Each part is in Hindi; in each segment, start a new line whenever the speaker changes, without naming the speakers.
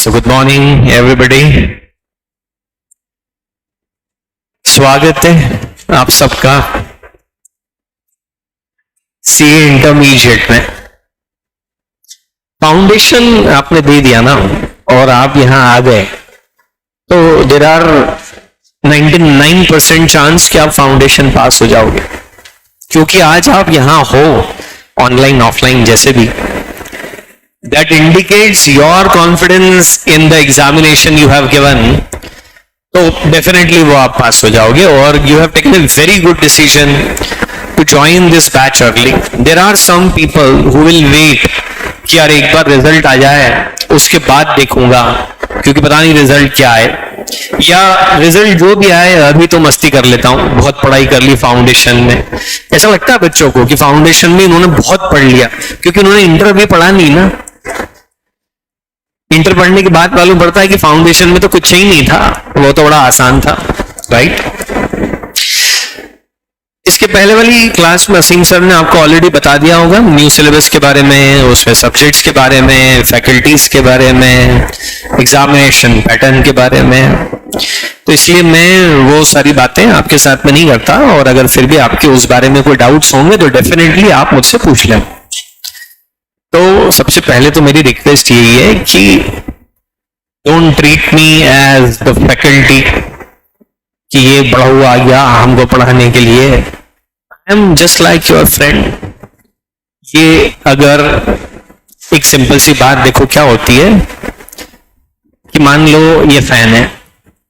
So good morning everybody. स्वागत है आप सबका सीए इंटरमीडिएट में। फाउंडेशन आपने दे दिया ना और आप यहां आ गए तो देर आर 99% चांस कि आप फाउंडेशन पास हो जाओगे, क्योंकि आज आप यहां हो ऑनलाइन ऑफलाइन जैसे भी। That indicates your confidence in the examination you have given. तो definitely वो आप पास हो जाओगे और you have taken a very good decision to join this batch early. There are some people who will wait कि यार एक बार रिजल्ट आ जाए उसके बाद देखूंगा, क्योंकि पता नहीं रिजल्ट क्या है, या रिजल्ट जो भी आए अभी तो मस्ती कर लेता हूँ, बहुत पढ़ाई कर ली फाउंडेशन में। ऐसा लगता है बच्चों को कि फाउंडेशन में इन्होंने बहुत पढ़ लिया, क्योंकि उन्होंने इंटर भी पढ़ा नहीं ना। इंटर पढ़ने के बाद मालूम पड़ता है कि फाउंडेशन में तो कुछ ही नहीं था, वो तो बड़ा आसान था, राइट। इसके पहले वाली क्लास में असीम सर ने आपको ऑलरेडी बता दिया होगा न्यू सिलेबस के बारे में, उसमें सब्जेक्ट्स के बारे में, फैकल्टीज के बारे में, एग्जामिनेशन पैटर्न के बारे में। तो इसलिए मैं वो सारी बातें आपके साथ में नहीं करता, और अगर फिर भी आपके उस बारे में कोई डाउट्स होंगे तो डेफिनेटली आप मुझसे पूछ लें। तो सबसे पहले तो मेरी रिक्वेस्ट यही है कि don't treat me as the faculty कि ये बड़ा हुआ आ गया हमको पढ़ाने के लिए। I am just like your friend. ये अगर एक सिंपल सी बात देखो क्या होती है कि मान लो ये फैन है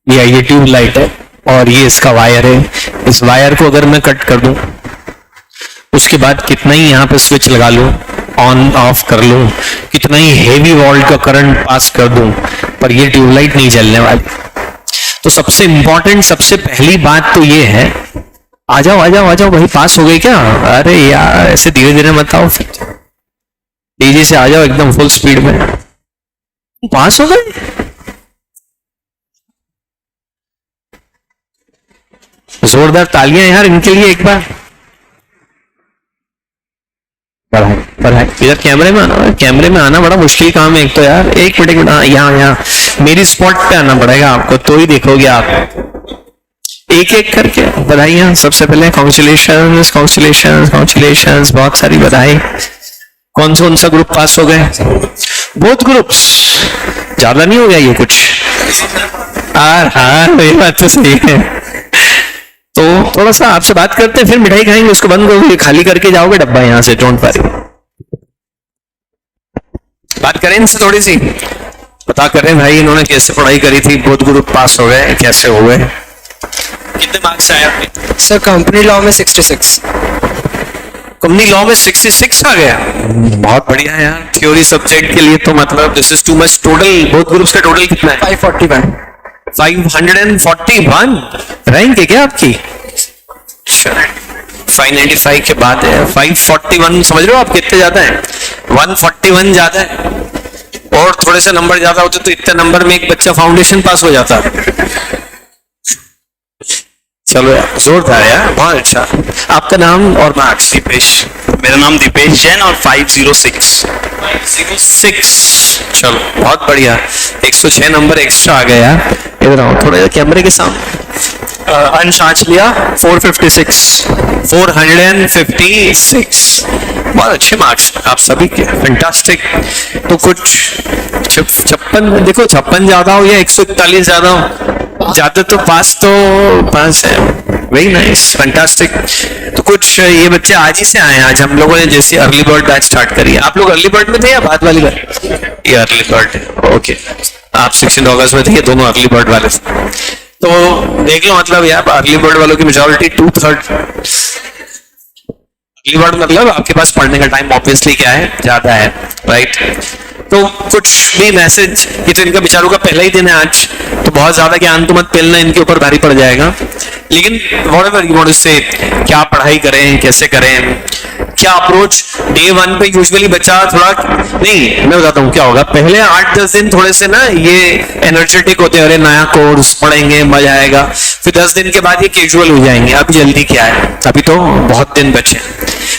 या ये ट्यूब लाइट है और ये इसका वायर है। इस वायर को अगर मैं कट कर दूं, उसके बाद कितना ही यहाँ पे स्विच लगा लूं, ऑन ऑफ कर लूं, कितना ही हेवी वोल्ट का करंट पास कर दूं, पर ये ट्यूबलाइट नहीं जलने वाली। तो सबसे इंपॉर्टेंट, सबसे पहली बात तो ये है, आ जाओ आ जाओ आ जाओ भाई, पास हो गए क्या? अरे यार ऐसे धीरे धीरे मत आओ, फिर तेजी से आ जाओ एकदम फुल स्पीड में। पास हो गए? जोरदार तालियां यार इनके लिए एक बार। पढ़ाई इधर कैमरे में आना, कैमरे में आना बड़ा मुश्किल काम है एक तो यार। एक मिनट यहाँ मेरी स्पॉट पे आना पड़ेगा आपको, तो ही देखोगे आप एक एक करके। बधाइयां सबसे पहले, कॉन्ग्रेचुलेशंस कॉन्ग्रेचुलेशंस कॉन्ग्रेचुलेशंस, बहुत सारी बधाई। कौन सा ग्रुप पास हो गए? Both groups. ज्यादा नहीं हो गया ये कुछ? हाँ ये बात तो सही है। तो थोड़ा सा आपसे बात करते हैं, फिर मिठाई खाएंगे, उसको बंद करोगे, खाली करके जाओगे डब्बा यहाँ से, डोंट वरी। बात करें इनसे थोड़ी सी, पता करें भाई इन्होंने कैसे पढ़ाई करी थी, बहुत ग्रुप पास हो गए, कैसे हो गए, कितने मार्क्स आए आपके?
सर कंपनी लॉ में 66।
कंपनी लॉ में 66 आ गया, बहुत बढ़िया है यार। थ्योरी सब्जेक्ट के लिए तो मतलब this is too much. Total बहुत ग्रुप्स का टोटल कितना है?
541।
541 रैंक है क्या आपकी? 595 के बाद है 541। समझ रहे हो आप कितने ज्यादा है? 141 ज्यादा है, और थोड़े से नंबर ज्यादा होते तो इतने नंबर में एक बच्चा फाउंडेशन पास हो जाता। चलो यार जोरदार यार, बहुत अच्छा। आपका नाम और मार्क्स?
दीपेश। मेरा नाम दीपेश जैन और 506।
चलो बहुत बढ़िया, 106 नंबर एक्स्ट्रा आ गया। इधर आओ थोड़ा कैमरे के सामने।
अंश आंच लिया 456।
456, बहुत अच्छे मार्क्स आप सभी के, फैंटास्टिक। तो कुछ 56, देखो 56 ज्यादा हो या 141 ज्यादा हो, ज्यादा तो पास है। Very nice, fantastic. तो कुछ ये बच्चे आज ही से आए हैं। आज हम लोगों ने जैसे अर्ली बर्ड बैच स्टार्ट करी है। आप लोग अर्ली बर्ड में थे या बाद वाली बार? ये अर्ली बर्ड, ओके। आप 16 अगस्त में थे, ये दोनों अर्ली बर्ड वाले थे। तो देख लो, मतलब यार अर्ली बर्ड वालों की मेजॉरिटी 2/3 अर्ली बर्ड, मतलब आपके पास पढ़ने का टाइम ऑब्वियसली क्या है, ज्यादा है, राइट। तो कुछ भी मैसेज, ये तो इनका बेचारों का पहला ही दिन है आज, तो बहुत ज्यादा ज्ञान तो मत पेलना, इनके ऊपर भारी पड़ जाएगा। लेकिन व्हाटएवर यू वांट टू से, क्या पढ़ाई करें, कैसे करें, क्या अप्रोच। डे 1 पे यूजुअली बच्चा थोड़ा, नहीं मैं बताता हूँ क्या होगा, पहले 8-10 दिन थोड़े से ना ये एनर्जेटिक होते हैं, अरे नया कोर्स पढ़ेंगे मजा आएगा, फिर 10 दिन के बाद ये कैजुअल हो जाएंगे। अभी जल्दी क्या है, अभी तो बहुत दिन बचे।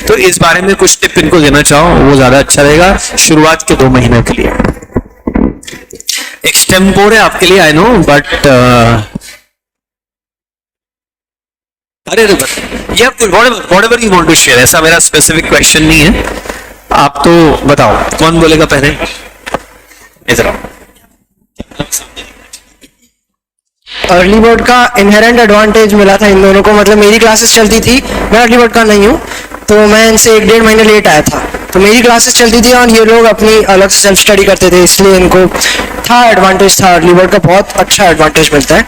तो इस बारे में कुछ टिप इनको देना चाहो, वो ज्यादा अच्छा रहेगा शुरुआत के 2 महीने के लिए। एक्सटेम्पोर है आपके लिए, आई नो, बट अरे ये whatever you want to share, ऐसा मेरा स्पेसिफिक क्वेश्चन नहीं है, आप तो बताओ कौन बोलेगा पहले, इधर आओ।
अर्ली बर्ड का इनहेरेंट एडवांटेज मिला था इन दोनों को, मतलब मेरी क्लासेस चलती थी, मैं अर्ली बर्ड का नहीं हूँ तो मैं इनसे 1-1.5 महीने लेट आया था, तो मेरी क्लासेस चलती थी और ये लोग अपनी अलग से सेल्फ स्टडी करते थे, इसलिए इनको था एडवांटेज था, अर्ली बर्ड का बहुत अच्छा एडवांटेज मिलता है।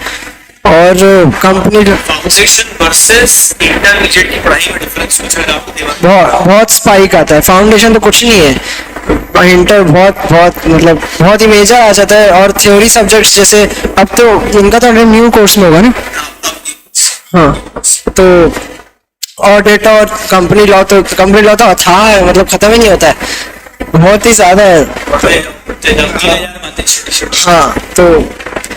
और कंपनी
फाउंडेशन वर्सेस इंटरमीडिएट की पढ़ाई में डिफरेंस कुछ है आपको दिमाग में?
बहुत स्पाइक आता है, फाउंडेशन तो कुछ नहीं है, इंटर बहुत मतलब बहुत ही मेजर आ जाता है, और थ्योरी सब्जेक्ट्स जैसे अब तो इनका तो न्यू कोर्स में होगा ना, हाँ, तो ऑडिट और कंपनी लॉ तो था है, मतलब खत्म ही नहीं होता है, बहुत ही ज्यादा है। हाँ, तो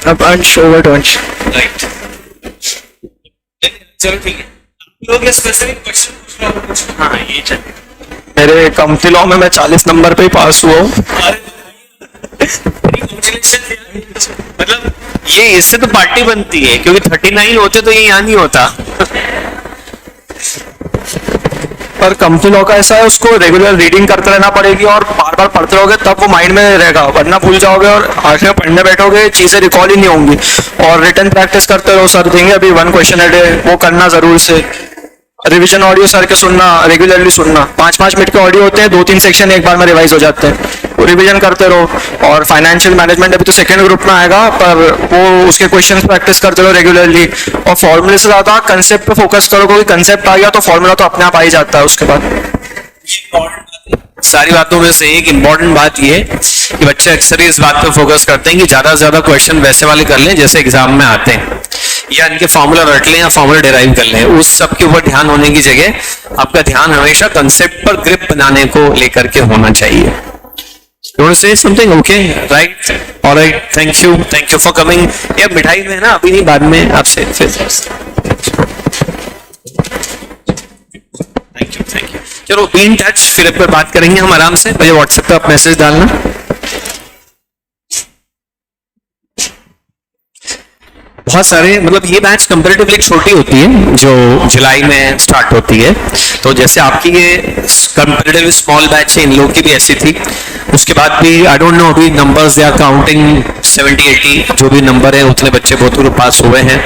अब अंश ओवर टू अंश।
राइट, चलो ठीक है, लोग ये स्पेसिफिक क्वेश्चन पूछ रहे हो कुछ? हाँ ये चलिए।
मेरे कंपनी लॉ में मैं 40 नंबर पे ही पास हुआ हूँ।
मतलब ये इससे तो पार्टी बनती है, क्योंकि 39 होते तो ये यहाँ नहीं होता।
पर कंपनी लॉ का ऐसा है, उसको रेगुलर रीडिंग करते रहना पड़ेगी और बार बार पढ़ते रहोगे तब वो माइंड में रहेगा, वरना भूल जाओगे और आखिर में पढ़ने बैठोगे चीजें रिकॉल ही नहीं होंगी। और रिटन प्रैक्टिस करते रहो, सर देंगे अभी 1 क्वेश्चन अ डे, वो करना जरूर से। रिवीजन ऑडियो सर के सुनना, रेगुलरली सुनना, 5-5 मिनट के ऑडियो होते हैं, 2-3 सेक्शन एक बार में रिवाइज हो जाते हैं, वो रिवीजन करते रहो। और फाइनेंशियल मैनेजमेंट अभी तो सेकंड ग्रुप में आएगा, पर वो उसके क्वेश्चन प्रैक्टिस करते रहो रेगुलरली। और फॉर्मूले से ज्यादा कंसेप्ट पे फोकस करो, क्योंकि कंसेप्ट आ गया तो फॉर्मूला तो अपने आप आ ही जाता है उसके बाद।
सारी बातों में से एक इम्पॉर्टेंट बात ये कि बच्चे अक्सर इस बात पे फोकस करते हैं कि ज्यादा से ज्यादा क्वेश्चन वैसे वाले कर लें जैसे एग्जाम में आते हैं, या इनके फॉर्मूला रट लें या फॉर्मूला डिराइव कर लें। उस सब के ऊपर ध्यान होने की जगह आपका ध्यान हमेशा कंसेप्ट पर ग्रिप बनाने को लेकर के होना चाहिए। You want to say something? Okay, right, all right, thank you for coming। ये मिठाई में है ना, अभी नहीं, बाद में आपसे फिर। Thank you. चलो बी इन टच, फिर इस पर बात करेंगे हम आराम से। मुझे व्हाट्सएप पे आप मैसेज डालना। बहुत सारे, मतलब ये बैच कंपैरेटिवली छोटी होती है जो जुलाई में स्टार्ट होती है, तो जैसे आपकी ये कंपैरेटिवली स्मॉल बैच है, इन लोगों की भी ऐसी थी। उसके बाद भी आई डोंट नो अभी नंबर्स दे आर काउंटिंग 70-80 जो भी नंबर है उतने बच्चे बहुत लोग पास हुए हैं।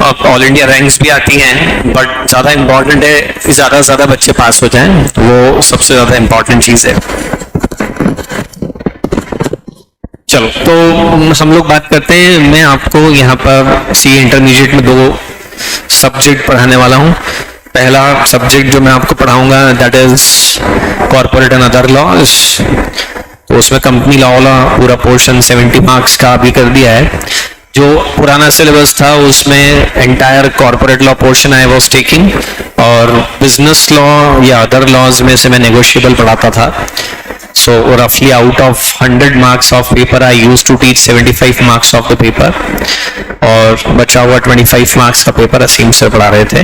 अब ऑल इंडिया रैंक्स भी आती हैं, बट ज़्यादा इम्पोर्टेंट है कि ज़्यादा से ज़्यादा बच्चे पास हो जाएं, तो वो सबसे ज़्यादा इम्पोर्टेंट चीज़ है। चलो तो हम लोग बात करते हैं। मैं आपको यहाँ पर सी इंटरमीडिएट में 2 सब्जेक्ट पढ़ाने वाला हूँ। पहला सब्जेक्ट जो मैं आपको पढ़ाऊंगा that is corporate and other laws, तो उसमें कंपनी लॉ वाला पूरा पोर्शन 70 मार्क्स का अभी कर दिया है। जो पुराना सिलेबस था उसमें entire corporate law portion I was taking, और बिजनेस लॉ या अदर लॉज में से मैं नेगोशिएबल पढ़ाता था। So roughly out of 100 marks of paper I used to teach 75 marks of the paper, और बचा हुआ 25 मार्क्स का पेपर असीम से पढ़ा रहे थे।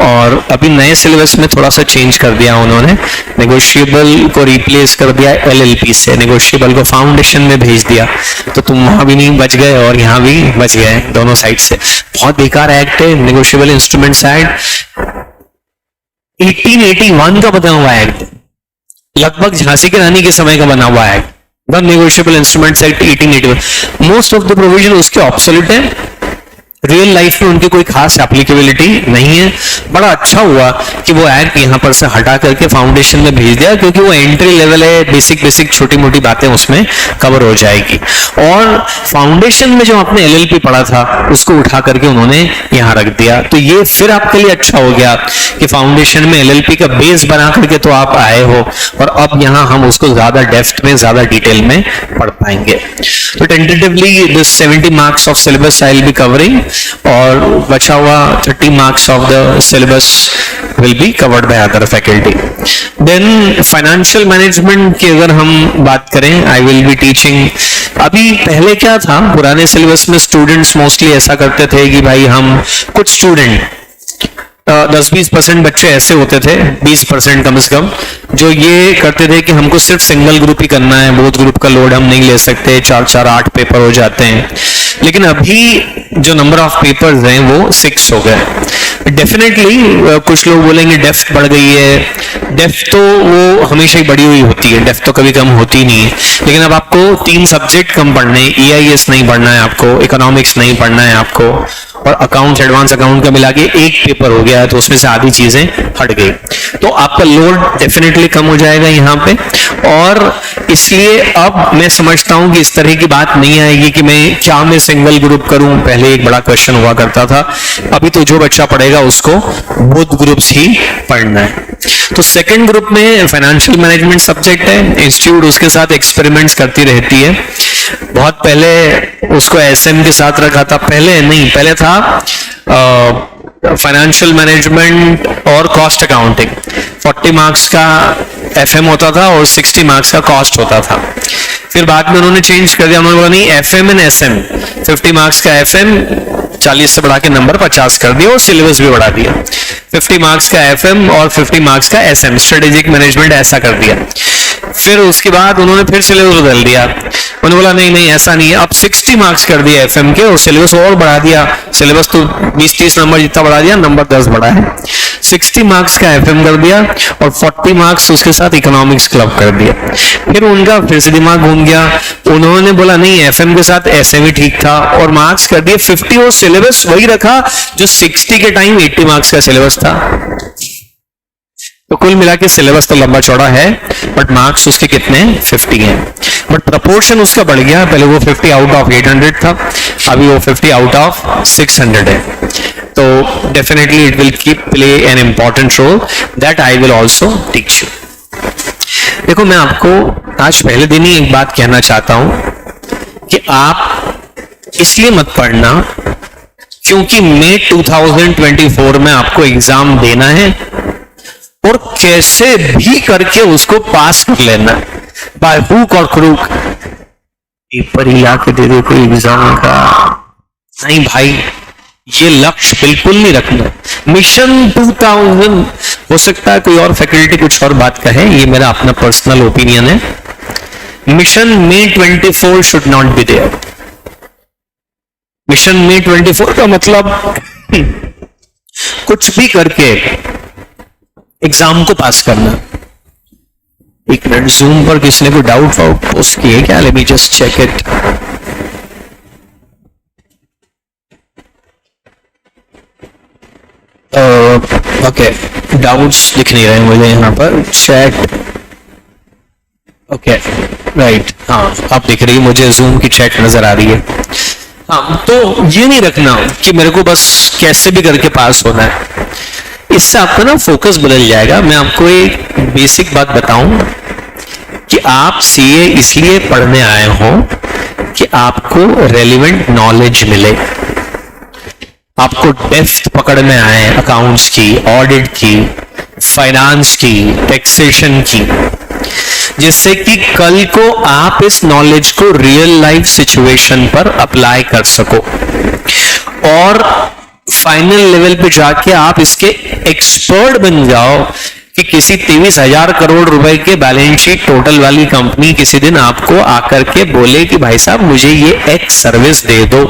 और अभी नए सिलेबस में थोड़ा सा चेंज कर दिया उन्होंने, नेगोशिएबल को रिप्लेस कर दिया LLP से, नेगोशिएबल को फाउंडेशन में भेज दिया, तो तुम वहां भी नहीं बच गए और यहाँ भी बच गए, दोनों साइड से। बहुत बेकार एक्ट है नेगोशिएबल इंस्ट्रूमेंट्स एक्ट, 1881 का बना हुआ एक्ट, लगभग झांसी की रानी के समय का बना हुआ है, the negotiable instruments act 1881। Most of the provision उसके ऑब्सोल्यूट है, रियल लाइफ में उनकी कोई खास एप्लीकेबिलिटी नहीं है। बड़ा अच्छा हुआ कि वो एक्ट यहाँ पर से हटा करके फाउंडेशन में भेज दिया, क्योंकि वो एंट्री लेवल है, बेसिक छोटी मोटी बातें उसमें कवर हो जाएगी। और फाउंडेशन में जो आपने LLP पढ़ा था उसको उठा करके उन्होंने यहाँ रख दिया, तो ये फिर आपके लिए अच्छा हो गया कि फाउंडेशन में LLP का बेस बना करके तो आप आए हो, और अब यहाँ हम उसको ज्यादा डेप्थ में, ज्यादा डिटेल में पढ़ पाएंगे। तो tentatively this 70 marks of syllabus I will be covering, और बचा हुआ 30 marks of the syllabus will be covered by other faculty. Then financial management की अगर हम बात करें, आई विल बी टीचिंग। अभी पहले क्या था, पुराने सिलेबस में स्टूडेंट्स मोस्टली ऐसा करते थे कि भाई हम कुछ स्टूडेंट 10-20% बच्चे ऐसे होते थे, 20% कम से कम, जो ये करते थे कि हमको सिर्फ सिंगल ग्रुप ही करना है, बोथ ग्रुप का लोड हम नहीं ले सकते, 4-4 8 पेपर हो जाते हैं। लेकिन अभी जो नंबर ऑफ पेपर्स हैं वो 6 हो गए। डेफिनेटली कुछ लोग बोलेंगे डेप्थ बढ़ गई है, डेप्थ तो वो हमेशा ही बढ़ी हुई होती है, डेप्थ तो कभी कम होती नहीं है। लेकिन अब आपको 3 सब्जेक्ट कम पढ़ने, EIS नहीं पढ़ना है आपको, इकोनॉमिक्स नहीं पढ़ना है आपको, और अकाउंट्स, एडवांस अकाउंट का मिला के एक पेपर हो गया, तो उसमें से आधी चीजें हट गई, तो आपका लोड डेफिनेटली कम हो जाएगा यहाँ पे। और इसलिए अब मैं समझता हूँ कि इस तरह की बात नहीं आएगी कि मैं सिंगल ग्रुप करूं, पहले एक बड़ा क्वेश्चन हुआ करता था। अभी तो जो बच्चा पढ़ेगा उसको बोथ ग्रुप्स ही पढ़ना है। तो सेकंड ग्रुप में फाइनेंशियल मैनेजमेंट सब्जेक्ट है, इंस्टीट्यूट उसके साथ एक्सपेरिमेंट्स करती रहती है। बहुत पहले उसको SM के साथ रखा था, पहले था फाइनेंशियल मैनेजमेंट और कॉस्ट अकाउंटिंग। 40 मार्क्स का FM होता था और 60 मार्क्स का कॉस्ट होता था। फिर बाद में उन्होंने चेंज कर दिया, उन्होंने बोला नहीं, FM एंड SM, 50 मार्क्स का FM 40 से बढ़ा के नंबर 50 कर दिया और सिलेबस भी बढ़ा दिया। 50 मार्क्स का FM और 50 मार्क्स का SM, स्ट्रेटेजिक मैनेजमेंट ऐसा कर दिया। फिर उसके बाद उन्होंने फिर सिलेबस बदल दिया, उन्होंने बोला नहीं ऐसा नहीं है, अब 60 मार्क्स कर दिया FM के और सिलेबस और बढ़ा दिया। सिलेबस तो 20-30 नंबर जितना बढ़ा दिया, नंबर 10 बढ़ा है। 60 मार्क्स का FM कर दिया और 40 मार्क्स उसके साथ इकोनॉमिक्स क्लब कर दिया। फिर उनका फिर से दिमाग घूम गया, उन्होंने बोला नहीं, FM के साथ SM ही ठीक था और मार्क्स कर दिए 50 और सिलेबस वही रखा जो 60 के टाइम 80 मार्क्स का सिलेबस था। तो कुल मिला के सिलेबस तो लंबा चौड़ा है, बट मार्क्स उसके कितने 50 हैं, बट प्रपोर्शन उसका बढ़ गया। पहले वो 50 आउट ऑफ 800 था, अभी वो 50 आउट ऑफ 600 है। तो definitely it will keep play an important role that I will also teach you. देखो, मैं आपको आज पहले दिन ही एक बात कहना चाहता हूं कि आप इसलिए मत पढ़ना क्योंकि मई 2024 में आपको एग्जाम देना है और कैसे भी करके उसको पास कर लेना, बाय हुक और क्रूक। पेपर ही लाके दे दे कोई एग्जाम का, नहीं भाई, ये लक्ष्य बिल्कुल नहीं रखना। मिशन 2000, हो सकता है कोई और फैकल्टी कुछ और बात कहे, ये मेरा अपना पर्सनल ओपिनियन है। Mission May 24 should not be there. Mission मई 24 का मतलब कुछ भी करके एग्जाम को पास करना। एक मिनट, जूम पर किसी ने कोई डाउट पोस्ट किए क्या? Let me just check it. Okay, doubts दिख नहीं रहे मुझे यहाँ पर। चैट, ओके राइट, हाँ अब दिख रही है मुझे, जूम की चैट नजर आ रही है। हाँ, तो ये नहीं रखना कि मेरे को बस कैसे भी करके पास होना है, इससे आपका ना फोकस बदल जाएगा। मैं आपको एक बेसिक बात बताऊं कि आप CA इसलिए पढ़ने आए हो कि आपको रेलिवेंट नॉलेज मिले, आपको डेप्थ पकड़ में आए अकाउंट्स की, ऑडिट की, फाइनेंस की, टैक्सेशन की, जिससे कि कल को आप इस नॉलेज को रियल लाइफ सिचुएशन पर अप्लाई कर सको और फाइनल लेवल पे जाके आप इसके एक्सपर्ट बन जाओ कि किसी 23,000 करोड़ रुपए के बैलेंस शीट टोटल वाली कंपनी किसी दिन आपको आकर के बोले कि भाई साहब मुझे ये एक्स सर्विस दे दो,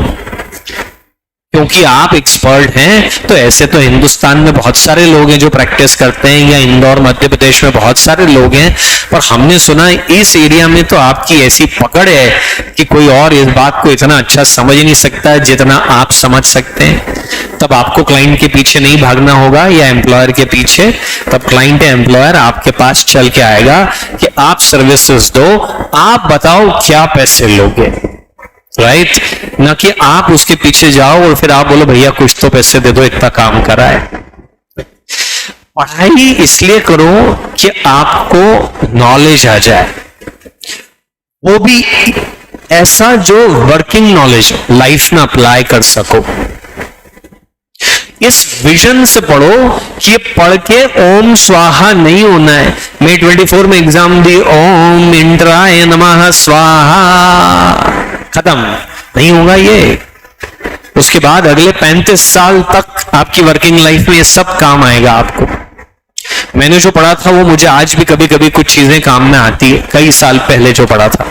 क्योंकि आप एक्सपर्ट हैं। तो ऐसे तो हिंदुस्तान में बहुत सारे लोग हैं जो प्रैक्टिस करते हैं, या इंदौर मध्य प्रदेश में बहुत सारे लोग हैं, पर हमने सुना इस एरिया में तो आपकी ऐसी पकड़ है कि कोई और इस बात को इतना अच्छा समझ नहीं सकता जितना आप समझ सकते हैं। तब आपको क्लाइंट के पीछे नहीं भागना होगा या एम्प्लॉयर के पीछे, तब क्लाइंट या एम्प्लॉयर आपके पास चल के आएगा कि आप सर्विसेज दो, आप बताओ क्या पैसे लोगे, राइट? ना कि आप उसके पीछे जाओ और फिर आप बोलो भैया कुछ तो पैसे दे दो, इतना काम करा है। पढ़ाई इसलिए करो कि आपको नॉलेज आ जाए, वो भी ऐसा जो वर्किंग नॉलेज लाइफ में अप्लाई कर सको। इस विजन से पढ़ो कि ये पढ़ के ओम स्वाहा नहीं होना है। मई 24 में एग्जाम दी, ओम इंद्राय नमः स्वाहा, खत्म नहीं होगा ये। उसके बाद अगले 35 साल तक आपकी वर्किंग लाइफ में ये सब काम आएगा आपको। मैंने जो पढ़ा था वो मुझे आज भी कभी कभी कुछ चीजें काम में आती है, कई साल पहले जो पढ़ा था।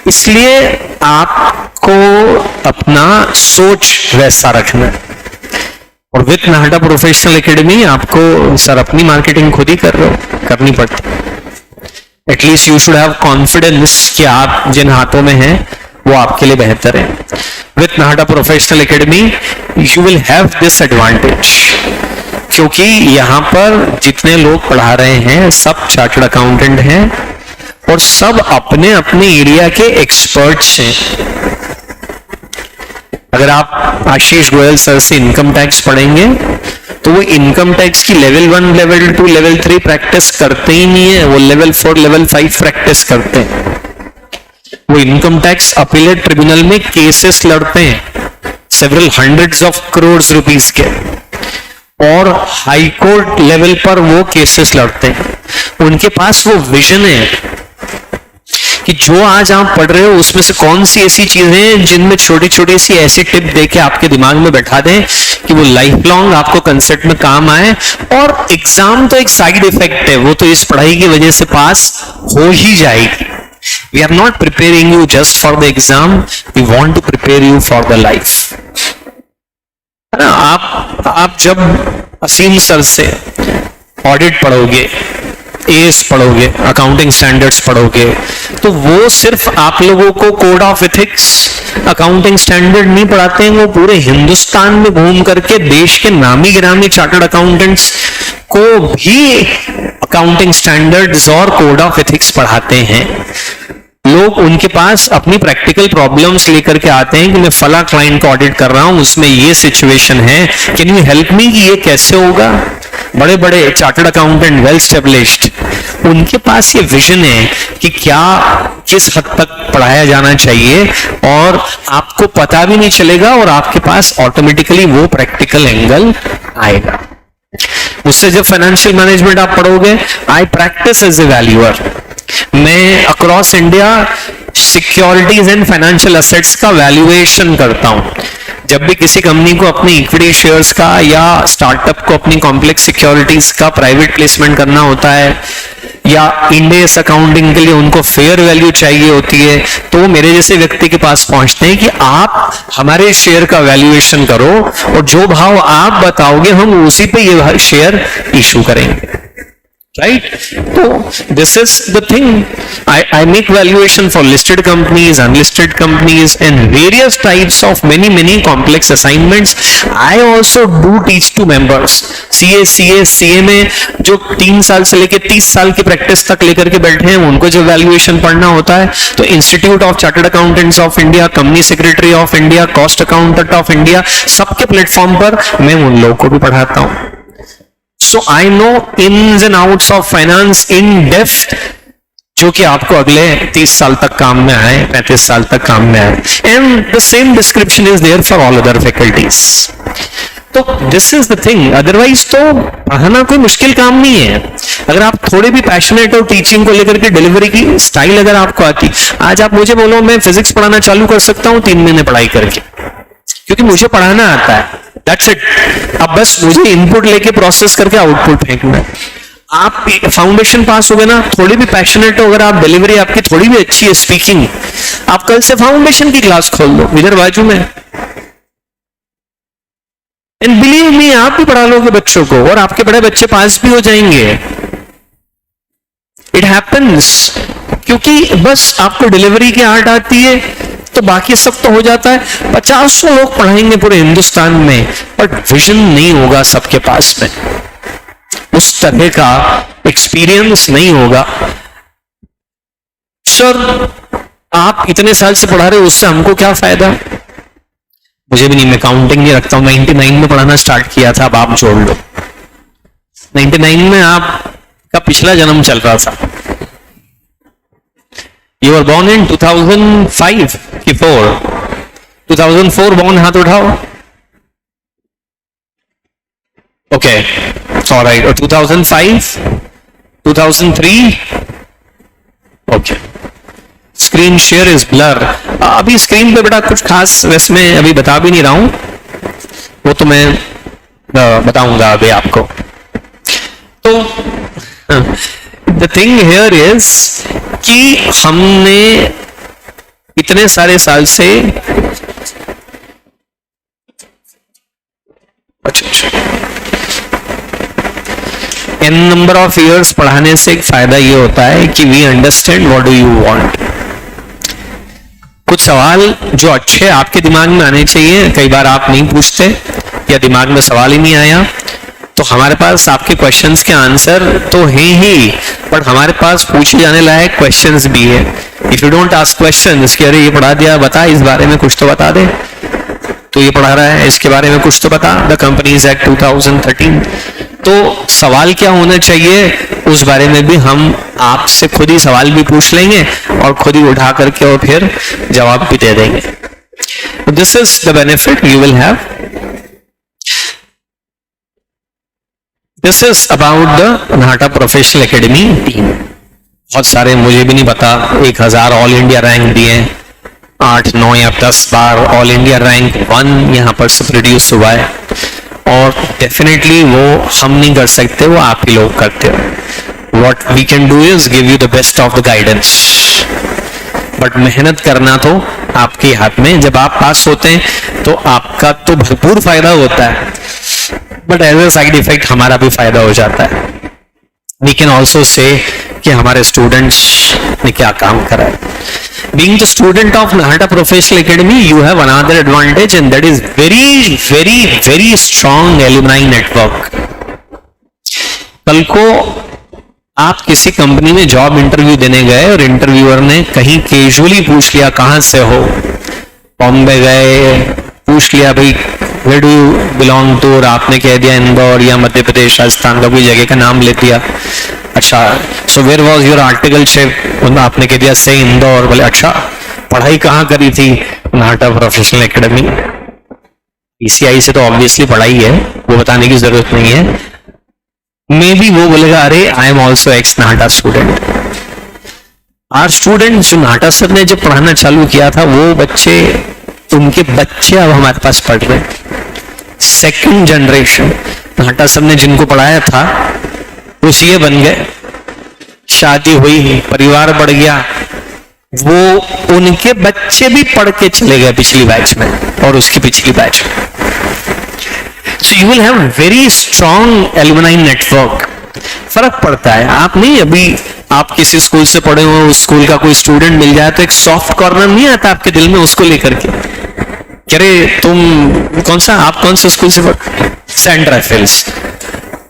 इसलिए आपको अपना सोच वैसा रखना है। और विद नाहटा प्रोफेशनल एकेडमी आपको सर अपनी मार्केटिंग खुद ही कर रहे हो, करनी पड़ती है। At least you should have confidence कि आप जिन हाथों में हैं वो आपके लिए बेहतर है। With Nahata professional academy you will have this advantage, क्योंकि यहाँ पर जितने लोग पढ़ा रहे हैं सब चार्टर्ड अकाउंटेंट हैं और सब अपने अपने एरिया के एक्सपर्ट्स हैं। अगर आप आशीष गोयल सर से इनकम टैक्स पढ़ेंगे तो वो इनकम टैक्स की लेवल 1, लेवल 2, लेवल 3 प्रैक्टिस करते ही नहीं है, वो लेवल 4, लेवल 5 प्रैक्टिस करते हैं। वो इनकम टैक्स अपीलेट ट्रिब्यूनल में केसेस लड़ते हैं, several hundreds of crore rupees के, और हाई कोर्ट लेवल पर वो केसेस लड़ते हैं। उनके पास वो विजन है कि जो आज आप पढ़ रहे हो उसमें से कौन सी ऐसी चीजें हैं जिनमें छोटी छोटी सी ऐसी टिप देके आपके दिमाग में बैठा दें कि वो लाइफ लॉन्ग आपको कंसेप्ट में काम आए। और एग्जाम तो एक साइड इफेक्ट है, वो तो इस पढ़ाई की वजह से पास हो ही जाएगी। We are not preparing you just for the exam, we want to prepare you for the life. है ना? आप जब असीम सर से ऑडिट पढ़ोगे, एएस पढ़ोगे, अकाउंटिंग स्टैंडर्ड्स पढ़ोगे, तो वो सिर्फ आप लोगों को code of ethics, accounting standard नहीं पढ़ाते हैं, वो पूरे हिंदुस्तान में घूम करके देश के नामी गिरामी चार्टर्ड अकाउंटेंट्स को भी अकाउंटिंग स्टैंडर्ड्स और कोड ऑफ एथिक्स पढ़ाते हैं। लोग उनके पास अपनी प्रैक्टिकल प्रॉब्लम्स लेकर के आते हैं कि मैं फला क्लाइंट को ऑडिट कर रहा हूं, उसमें ये सिचुएशन है, कैन यू हेल्प मी कि ये कैसे होगा। बड़े बड़े चार्टर्ड अकाउंटेंट वेल स्टेब्लिश्ड, उनके पास ये विजन है कि क्या किस हद तक पढ़ाया जाना चाहिए और आपको पता भी नहीं चलेगा और आपके पास ऑटोमेटिकली वो प्रैक्टिकल एंगल आएगा। उससे जब फाइनेंशियल मैनेजमेंट आप पढ़ोगे, आई प्रैक्टिस एज ए वैल्यूअर, मैं across India securities and financial assets का वैल्यूएशन करता हूं। जब भी किसी कंपनी को अपनी इक्विटी शेयर्स का या स्टार्टअप को अपनी कॉम्प्लेक्स सिक्योरिटीज का प्राइवेट प्लेसमेंट करना होता है या इंडेस अकाउंटिंग के लिए उनको फेयर वैल्यू चाहिए होती है, तो वो मेरे जैसे व्यक्ति के पास पहुंचते हैं कि आप हमारे शेयर का वैल्यूएशन करो और जो भाव आप बताओगे हम उसी पे ये शेयर इशू करेंगे। Right? So this is the thing. I make valuation for listed companies, unlisted companies, and various types of many complex assignments. I also do teach to members. CA में जो 3 साल से लेकर 30 साल की प्रैक्टिस तक लेकर के बैठे हैं, उनको जब वैल्यूएशन पढ़ना होता है तो institute of chartered accountants of India, company secretary of India, cost accountant of India, सबके प्लेटफॉर्म पर मैं उन लोगों को भी पढ़ाता हूं। So I know ins and outs of finance in depth, जो कि आपको अगले 30 साल तक काम में आए, 35 साल तक काम में आए। And the same description is there for all other faculties. तो this is the thing. Otherwise तो पढ़ाना कोई मुश्किल काम नहीं है। अगर आप थोड़े भी पैशनेट हो टीचिंग को लेकर के, डिलीवरी की स्टाइल अगर आपको आती, आज आप मुझे बोलो मैं फिजिक्स पढ़ाना चालू कर सकता हूँ 3 महीने पढ़ाई करके, क्योंकि मुझे पढ़ाना आता है। That's it. अब बस मुझे इनपुट लेके प्रोसेस करके आउटपुट फेंकना है। आप फाउंडेशन पास हो गए ना, थोड़ी भी पैशनेट हो, अगर आप डिलीवरी आपकी थोड़ी भी अच्छी है, स्पीकिंग, आप कल से फाउंडेशन की क्लास खोल दो इधर बाजू में, एंड बिलीव मी आप भी पढ़ा लोगे बच्चों को और आपके बड़े बच्चे पास भी हो जाएंगे। इट हैपेंस, क्योंकि बस आपको डिलीवरी की आर्ट आती है तो बाकी सब तो हो जाता है। 50 लोग पढ़ाएंगे पूरे हिंदुस्तान में, बट विजन नहीं होगा सबके पास में, उस तरह का एक्सपीरियंस नहीं होगा। सर आप इतने साल से पढ़ा रहे हो, उससे हमको क्या फायदा? मुझे भी नहीं, मैं काउंटिंग नहीं रखता हूं। 99 में पढ़ाना स्टार्ट किया था, अब आप जोड़ लो 99 में आपका पिछला जन्म चल रहा था। You were born in 2005 कि 4? 2004 born, हाथ उठाओ। Okay, all right. और 2005, 2003, okay. Screen share is blur. अभी स्क्रीन पे बेटा कुछ खास वैसे मैं अभी बता भी नहीं रहा हूं, वो तो मैं बताऊंगा अभी आपको। तो द थिंग हियर इज कि हमने इतने सारे साल से n नंबर ऑफ इयर्स पढ़ाने से एक फायदा ये होता है कि we understand what do you want. कुछ सवाल जो अच्छे आपके दिमाग में आने चाहिए, कई बार आप नहीं पूछते या दिमाग में सवाल ही नहीं आया, तो हमारे पास आपके क्वेश्चंस के आंसर तो हैं ही, बट हमारे पास पूछे जाने लायक क्वेश्चंस भी है। If you don't ask questions कि अरे ये पढ़ा दिया, बता इस बारे में कुछ तो बता दे, तो ये पढ़ा रहा है इसके बारे में कुछ तो बता, द कंपनीज एक्ट 2013। तो सवाल क्या होना चाहिए उस बारे में भी हम आपसे खुद ही सवाल भी पूछ लेंगे और खुद ही उठा करके और फिर जवाब भी दे देंगे। This is the benefit you will have. This is about the Nahta professional academy team. बहुत सारे, मुझे भी नहीं पता, 1000 ऑल इंडिया रैंक दिए, 8, 9 या 10 बार ऑल इंडिया रैंक 1 यहाँ पर से प्रोड्यूस हुआ है, और डेफिनेटली वो हम नहीं कर सकते, वो आप ही लोग करते हो। What we can do is give you the best of the guidance, but मेहनत करना तो आपके हाथ में। जब आप पास होते हैं तो आपका तो भरपूर फायदा होता है, but as a side effect हमारा भी फायदा हो जाता है। वी कैन ऑल्सो से कि हमारे स्टूडेंट्स ने क्या काम करा है। Being the student of Nahata Professional Academy, you have another advantage, and that is very, very, very strong alumni network. कल को आप किसी कंपनी में जॉब इंटरव्यू देने गए और इंटरव्यूअर ने कहीं कैजुअली पूछ लिया कहां से हो, बॉम्बे गए, पूछ लिया भाई where do you belong to, और आपने कह दिया इंदौर या मध्य प्रदेश, राजस्थान का कोई जगह का नाम ले दिया। अच्छा, so where was your articleship, आपने कह दिया से इंदौर। बोले अच्छा, पढ़ाई कहाँ करी थी? Nahata professional academy. पीसीआई से तो ऑब्वियसली पढ़ाई है, वो बताने की जरूरत नहीं है। मे बी वो बोलेगा अरे I am also ex Nahta student. Our student जो नाहटा सर ने जब पढ़ाना चालू किया था, वो बच्चे, उनके बच्चे अब हमारे पास पढ़ रहे हैं। सेकंड जनरेशन नाहटा सर ने जिनको पढ़ाया था वो सीए बन गए, शादी हुई, परिवार बढ़ गया, वो उनके बच्चे भी पढ़ के चले गए पिछली बैच में और उसकी पिछली बैच में। So you will have very strong alumni network. फर्क पड़ता है, आप नहीं, अभी आप किसी स्कूल से पढ़े हो, उस स्कूल का कोई स्टूडेंट मिल जाए तो एक सॉफ्ट कॉर्नर नहीं आता आपके दिल में उसको लेकर के, अरे तुम कौन सा, आप कौन सा स्कूल से पढ़े? Saint Raphael's.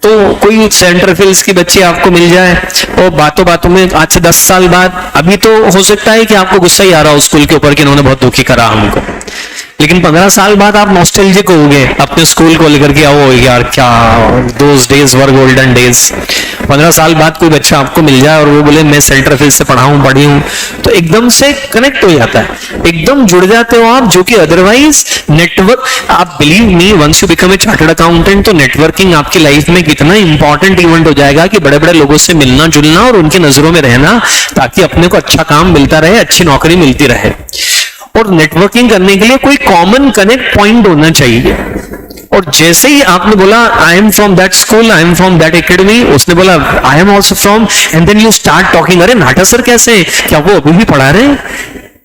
तो कोई सेंट राइफल्स की बच्ची आपको मिल जाए और बातों बातों में आज से 10 साल बाद, अभी तो हो सकता है कि आपको गुस्सा ही आ रहा हो स्कूल के ऊपर कि इन्होंने बहुत दुखी करा हमको, लेकिन 15 साल बाद आप नॉस्टैल्जिक होगे अपने स्कूल को लेकर के, आओ यार क्या those days were golden days. 15 साल बाद कोई बच्चा आपको मिल जाए और वो बोले मैं सेंट राइफल्स से पढ़ी हूं, तो एकदम से कनेक्ट हो जाता है, एकदम जुड़ जाते हो आप, जो कि अदरवाइज नेटवर्क, आप believe me, once you become a chartered accountant तो नेटवर्किंग आपकी लाइफ में कितना इंपॉर्टेंट इवेंट हो जाएगा कि बड़े बड़े लोगों से मिलना जुलना और उनकी नजरों में रहना, ताकि अपने को अच्छा काम मिलता रहे, अच्छी नौकरी मिलती रहे। और नेटवर्किंग करने के लिए कोई कॉमन कनेक्ट पॉइंट होना चाहिए। और जैसे ही आपने बोला I am from that school, I am from that academy, उसने बोला I am also from, and then you start talking, अरे नाहटा सर कैसे, क्या वो अभी भी पढ़ा रहे हैं?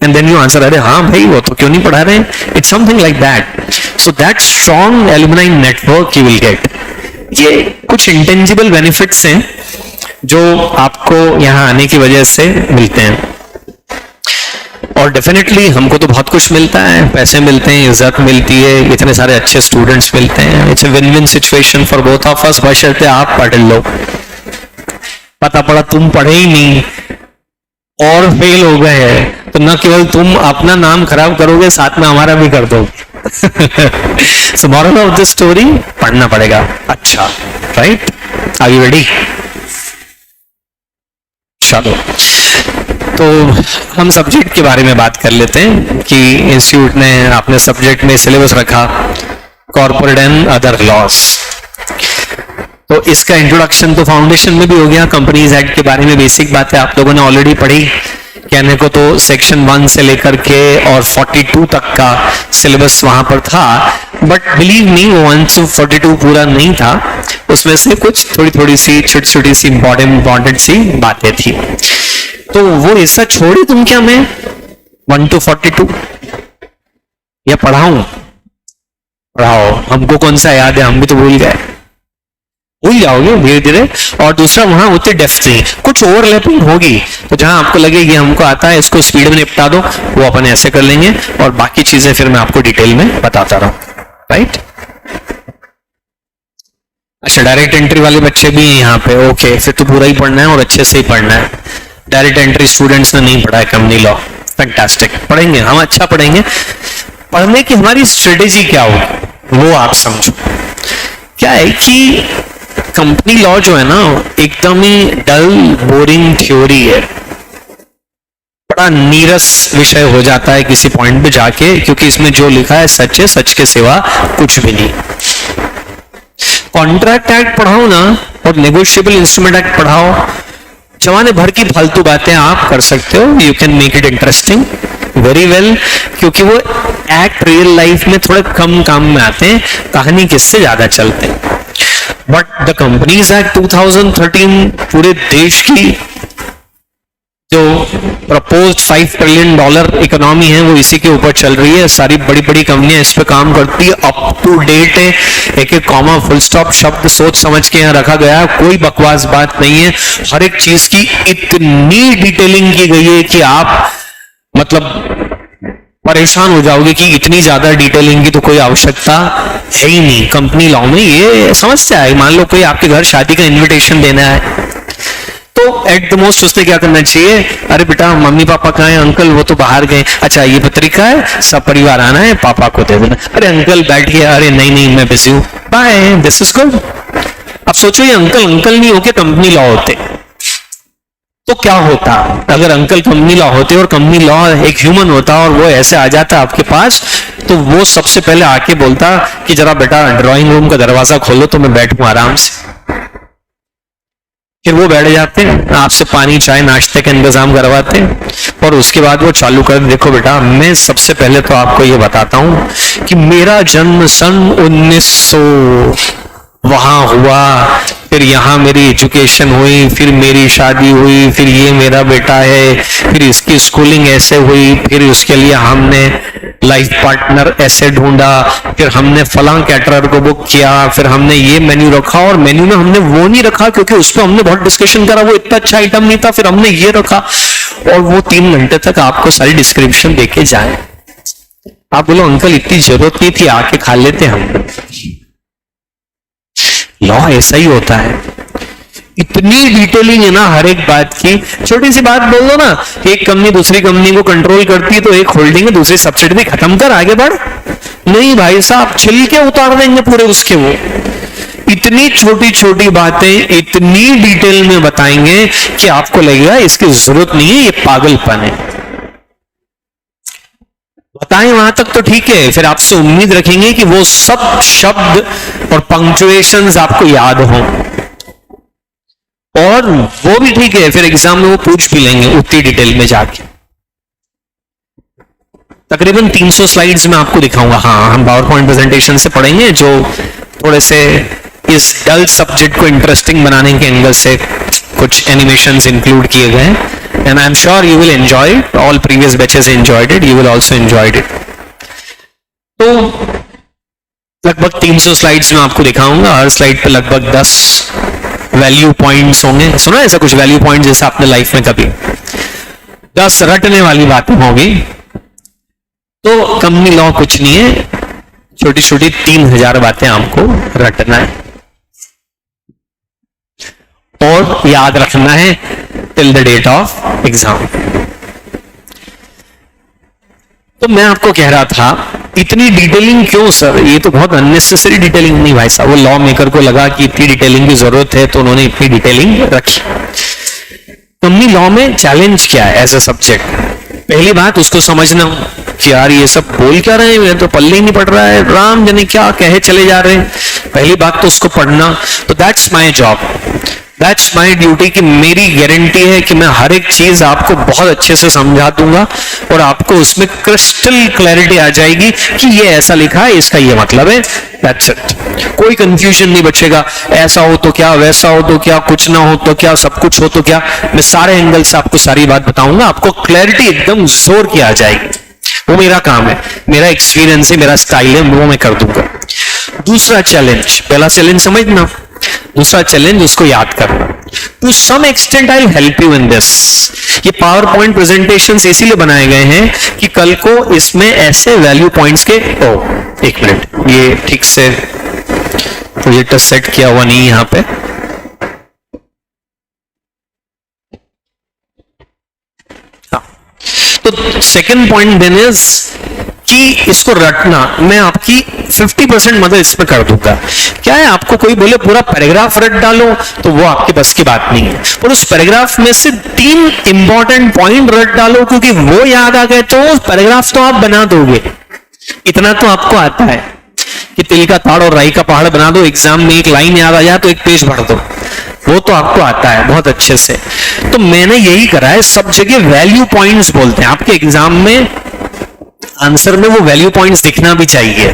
एंड देन यू आंसर, अरे हाँ भाई वो तो क्यों नहीं पढ़ा रहे हैं। It's something like that. So that strong alumni network you will get. ये कुछ इंटेंजिबल बेनिफिट्स हैं जो आपको यहाँ आने की वजह से मिलते हैं, और डेफिनेटली हमको तो बहुत कुछ मिलता है, पैसे मिलते हैं, इज्जत मिलती है, इतने सारे अच्छे स्टूडेंट्स मिलते हैं। It's a win win situation for both of us, बशर्ते आप पढ़ लो। पता पड़ा तुम पढ़े ही नहीं और फेल हो गए हैं, तो न केवल तुम अपना नाम खराब करोगे, साथ में हमारा भी कर दोगे। So moral of the story, पढ़ना पड़ेगा अच्छा, राइट? Are you ready? चलो, तो हम सब्जेक्ट के बारे में बात कर लेते हैं कि इंस्टीट्यूट ने अपने सब्जेक्ट में सिलेबस रखा कॉर्पोरेट एंड अदर लॉस। तो इसका इंट्रोडक्शन तो फाउंडेशन में भी हो गया, कंपनीज एक्ट के बारे में बेसिक बातें आप लोगों ने ऑलरेडी पढ़ी कहने को तो सेक्शन 1 से लेकर के और 42 तक का सिलेबस वहां पर था, बट बिलीव मी वो 1 से 42 पूरा नहीं था, उसमें से कुछ थोड़ी थोड़ी सी छोटी छोटी सी इंपॉर्टेंट सी बातें थी। तो वो हिस्सा छोड़ी तुम क्या, मैं 1 to 42 या पढ़ाऊं? पढ़ाओ, हमको कौन सा याद है, हम भी तो भूल गए, भूल जाओगे धीरे धीरे। और दूसरा वहां उतनी डेप्थ नहीं, कुछ ओवरलैपिंग होगी, तो जहां आपको लगे कि हमको आता है इसको स्पीड में निपटा दो, वो अपन ऐसे कर लेंगे, और बाकी चीजें फिर मैं आपको डिटेल में बताता रहूं, राइट। अच्छा, डायरेक्ट एंट्री वाले बच्चे भी हैं यहाँ पे, ओके, फिर तो पूरा ही पढ़ना है और अच्छे से ही पढ़ना है। डायरेक्ट एंट्री स्टूडेंट्स ने नहीं पढ़ा है कंपनी लॉ, फैंटास्टिक, पढ़ेंगे हम, अच्छा पढ़ेंगे। पढ़ने की हमारी स्ट्रेटेजी क्या होगी वो आप समझो। क्या है कि कंपनी लॉ जो है ना एकदम ही डल बोरिंग थ्योरी है, बड़ा नीरस विषय हो जाता है किसी पॉइंट पे जाके, क्योंकि इसमें जो लिखा है सच है, सच के सिवा कुछ भी नहीं। कॉन्ट्रैक्ट एक्ट पढ़ाओ ना, और नेगोशिएबल इंस्ट्रूमेंट एक्ट पढ़ाओ, जमाने भर की फालतू बातें आप कर सकते हो, you can make it interesting very well, क्योंकि वो एक्ट रियल लाइफ में थोड़े कम काम में आते हैं, कहानी किससे ज्यादा चलते हैं। बट द कंपनीज एक्ट 2013 पूरे देश की जो प्रपोज $5 ट्रिलियन इकोनॉमी है वो इसी के ऊपर चल रही है। सारी बड़ी बड़ी कंपनियां इस पे काम करती है, अप टू डेट है, एक एक कॉमा फुल स्टॉप शब्द सोच समझ के यहाँ रखा गया है, कोई बकवास बात नहीं है। हर एक चीज की इतनी डिटेलिंग की गई है कि आप मतलब परेशान हो जाओगे कि इतनी ज्यादा डिटेलिंग की तो कोई आवश्यकता है ही नहीं। कंपनी लॉ में ये समस्या है, मान लो कोई आपके घर शादी का इनविटेशन देना है, तो एट द मोस्ट उसने क्या करना चाहिए, अरे बेटा मम्मी पापा कहाँ हैं, अंकल वो तो बाहर गए, अच्छा ये पत्रिका है, सब परिवार आना है, पापा को दे देना, अरे अंकल बैठ गया, अरे नहीं नहीं मैं बिजी हूं, बाय, दिस इज गुड। अब सोचो ये अंकल अंकल नहीं होके कंपनी लॉ होते तो क्या होता। अगर अंकल कंपनी लॉ होते और कंपनी लॉ एक ह्यूमन होता और वो ऐसे आ जाता आपके पास, तो वो सबसे पहले आके बोलता कि जरा बेटा ड्राइंग रूम का दरवाजा खोलो तो मैं बैठूं आराम से। फिर वो बैठ जाते हैं, आपसे पानी चाय नाश्ते का इंतजाम करवाते हैं, और उसके बाद वो चालू कर, देखो बेटा मैं सबसे पहले तो आपको ये बताता हूं कि मेरा जन्म सन 1900 वहां हुआ, फिर यहाँ मेरी एजुकेशन हुई, फिर मेरी शादी हुई, फिर ये मेरा बेटा है, फिर इसकी स्कूलिंग ऐसे हुई, फिर उसके लिए हमने लाइफ पार्टनर ऐसे ढूंढा, फिर हमने फलां कैटरर को बुक किया, फिर हमने ये मेन्यू रखा, और मेन्यू में हमने वो नहीं रखा क्योंकि उस पर हमने बहुत डिस्कशन करा, वो इतना अच्छा आइटम नहीं था, फिर हमने ये रखा, और वो 3 घंटे तक आपको सारी डिस्क्रिप्शन देके जाए। आप बोलो अंकल इतनी जरूरत नहीं थी, आके खा लेते हम। लॉ ऐसा ही होता है, इतनी डिटेलिंग है ना हर एक बात की। छोटी सी बात बोल दो ना, एक कंपनी दूसरी कंपनी को कंट्रोल करती है तो एक होल्डिंग है, दूसरी सब्सिडी खत्म कर आगे बढ़, नहीं भाई साहब छिलके उतार देंगे पूरे उसके। वो इतनी छोटी छोटी बातें इतनी डिटेल में बताएंगे कि आपको लगेगा इसकी जरूरत नहीं है, ये पागलपन है। बताएं वहां तक तो ठीक है, फिर आपसे उम्मीद रखेंगे कि वो सब शब्द और पंक्चुएशंस आपको याद हों, और वो भी ठीक है, फिर एग्जाम में वो पूछ भी लेंगे उतनी डिटेल में जाके। तकरीबन 300 स्लाइड्स में आपको दिखाऊंगा। हाँ, हम पावर पॉइंट प्रेजेंटेशन से पढ़ेंगे जो थोड़े से इस डल सब्जेक्ट को इंटरेस्टिंग बनाने के एंगल से कुछ एनिमेशंस इंक्लूड किए गए हैं, and I'm sure you will enjoy it. All previous batches enjoyed it. You will also enjoyed it. तो लगभग 300 स्लाइड्स में आपको दिखाऊंगा, हर स्लाइड पे लगभग 10 वैल्यू पॉइंट्स होंगे। सुना ऐसा कुछ वैल्यू पॉइंट जैसा आपने लाइफ में कभी? 10 रटने वाली बातें होंगी। तो कंपनी लॉ कुछ नहीं है, छोटी छोटी 3000 बातें आपको रटना है और याद रखना है till the date of exam. तो मैं आपको कह रहा था इतनी डिटेलिंग क्यों सर, ये तो बहुत अननेसेसरी डिटेलिंग। नहीं भाई साहब, वो लॉ मेकर को लगा कि इतनी डिटेलिंग की जरूरत है तो उन्होंने इतनी डिटेलिंग रखी। कंपनी लॉ में चैलेंज क्या है एज अ सब्जेक्ट? पहली बात उसको समझना कि यार ये सब बोल क्या रहे हैं, मेरे तो पल्ले ही नहीं पड़ रहा है, राम जाने क्या कहे चले जा रहे हैं। पहली बात तो उसको पढ़ना, तो that's my job. That's my duty कि मेरी गारंटी है कि मैं हर एक चीज आपको बहुत अच्छे से समझा दूंगा और आपको उसमें क्रिस्टल क्लैरिटी आ जाएगी कि ये ऐसा लिखा है, इसका ये मतलब है। That's it. कोई कंफ्यूजन नहीं बचेगा, ऐसा हो तो क्या, वैसा हो तो क्या, कुछ ना हो तो क्या, सब कुछ हो तो क्या। मैं सारे एंगल से आपको सारी बात बताऊंगा, आपको क्लैरिटी एकदम जोर की आ जाएगी। वो मेरा काम है, मेरा एक्सपीरियंस है, मेरा स्टाइल है, वो मैं कर दूंगा। दूसरा चैलेंज, पहला चैलेंज समझना, दूसरा चैलेंज उसको याद करना। To some extent I will help you in this. ये पावर पॉइंट प्रेजेंटेशंस इसीलिए बनाए गए हैं कि कल को इसमें ऐसे वैल्यू पॉइंट्स के, एक मिनट, ये ठीक से प्रोजेक्टर सेट किया हुआ नहीं यहां पे। तो सेकंड पॉइंट देन इज कि इसको रटना, मैं आपकी 50% मदद इसमें कर दूंगा। क्या है, आपको कोई बोले पूरा पैराग्राफ रट डालो तो वो आपके बस की बात नहीं है, और उस पैराग्राफ में से 3 इंपॉर्टेंट पॉइंट रट डालो, क्योंकि वो याद आ गए तो पैराग्राफ तो आप बना दोगे। इतना तो आपको आता है कि तिल का ताड़ और राई का पहाड़ बना दो, एग्जाम में एक लाइन याद आ जाए तो एक पेज भर दो, वो तो आपको आता है बहुत अच्छे से। तो मैंने यही करा है, सब जगह वैल्यू पॉइंट्स बोलते हैं। आपके एग्जाम में आंसर में वो वैल्यू पॉइंट्स दिखना भी चाहिए,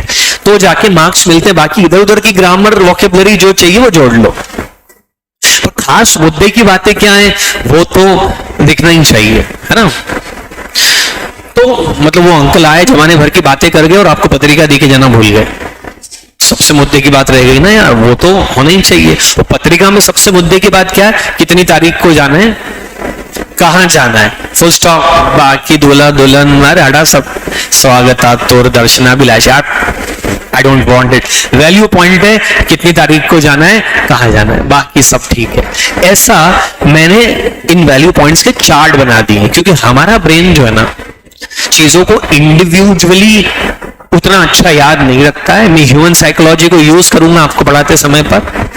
तो जाके मार्क्स मिलते हैं। बाकी इधर उधर की ग्रामर, वोकैबुलरी जो चाहिए वो जोड़ लो, पर खास मुद्दे की बातें क्या है वो तो दिखना ही चाहिए, है ना। तो मतलब वो अंकल आए, जमाने भर की बातें कर गए और आपको पत्रिका दी के जाना भूल गए। सबसे मुद्दे की बात रह गई ना यार, वो तो होना ही चाहिए। वो पत्रिका में सबसे मुद्दे की बात क्या है, कितनी तारीख को जाना है, कहां जाना है, फुल स्टॉप, बाकी दूल्हा दुल्हन, अरे हटा सब, स्वागतातुर दर्शनाभिलाषा, I don't want it. Value point है कितनी तारीख को जाना है, कहां जाना है, बाकी सब ठीक है। ऐसा मैंने इन वैल्यू पॉइंट्स के चार्ट बना दिए, क्योंकि हमारा ब्रेन जो है ना चीजों को इंडिविजुअली उतना अच्छा याद नहीं रखता है। मैं ह्यूमन साइकोलॉजी को यूज करूंगा आपको पढ़ाते समय पर।